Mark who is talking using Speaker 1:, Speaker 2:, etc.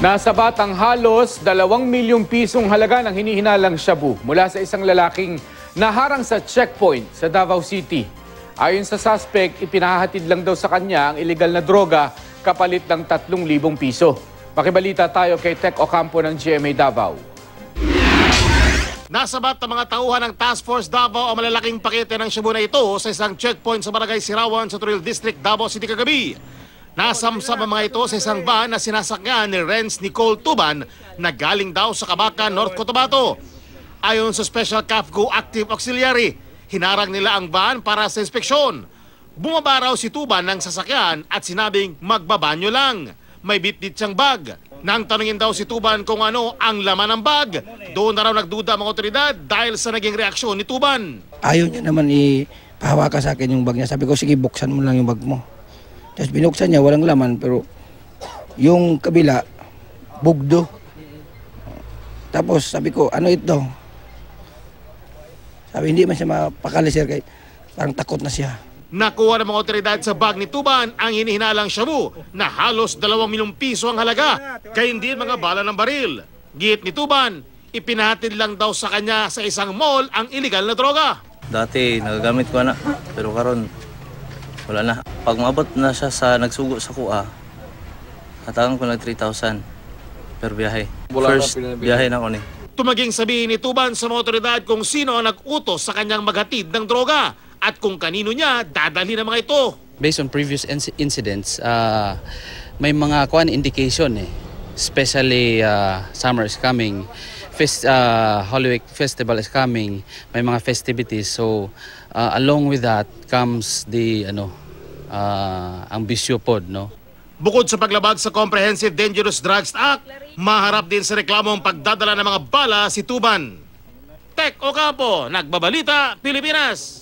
Speaker 1: Nasabat ang halos 2 milyong pisong halaga ng hinihinalang shabu mula sa isang lalaking naharang sa checkpoint sa Davao City. Ayon sa suspect, ipinahahatid lang daw sa kanya ang illegal na droga kapalit ng 3,000 piso. Makibalita tayo kay Tech Ocampo ng GMA Davao.
Speaker 2: Nasabat ng mga tauhan ng Task Force Davao ang malalaking pakete ng shabu na ito sa isang checkpoint sa Barangay Sirawan sa Turil District, Davao City kagabi. Nasamsam ang mga ito sa isang van na sinasakyan ni Renz Nicole Tuban na galing daw sa Cabaca, North Cotabato. Ayon sa Special CAFGO Active Auxiliary, hinarang nila ang van para sa inspeksyon. Bumaba raw si Tuban ng sasakyan at sinabing magbabanyo lang. May bitbit siyang bag. Nang tanungin daw si Tuban kung ano ang laman ng bag, doon na raw nagduda ang mga otoridad dahil sa naging reaksyon ni Tuban.
Speaker 3: Ayaw niya naman ipahawakan sa akin yung bag niya. Sabi ko, sige, buksan mo lang yung bag mo. Tapos binuksan niya, walang laman, pero yung kabila, bugdo. Tapos sabi ko, ano ito? Sabi, hindi man siya mapakali, sir, kahit parang takot na siya.
Speaker 2: Nakuha ng mga otoridad sa bag ni Tuban ang hinihinalang shabu na halos 2 milyong piso ang halaga, kaya hindi mga bala ng baril. Git ni Tuban, ipinahatid lang daw sa kanya sa isang mall ang illegal na droga.
Speaker 4: Dati nagagamit ko na, pero karon wala na. Pag maabot na siya sa nagsugo sa kuha, hatagan ko na 3,000 per biyahe. First biyahe na ko ni.
Speaker 2: Tumaging sabihin ni Tuban sa mga otoridad kung sino ang nag-utos sa kanyang maghatid ng droga at kung kanino niya dadalhin ang mga ito.
Speaker 5: Based on previous incidents, may mga indication especially summer is coming, Holy Week Festival is coming, may mga festivities. So along with that comes the ang bisyo pod, no.
Speaker 2: Bukod sa paglabag sa Comprehensive Dangerous Drugs Act, maharap din sa reklamong pagdadala ng mga bala si Tuban. Tech Ocampo, Nagbabalita, Pilipinas.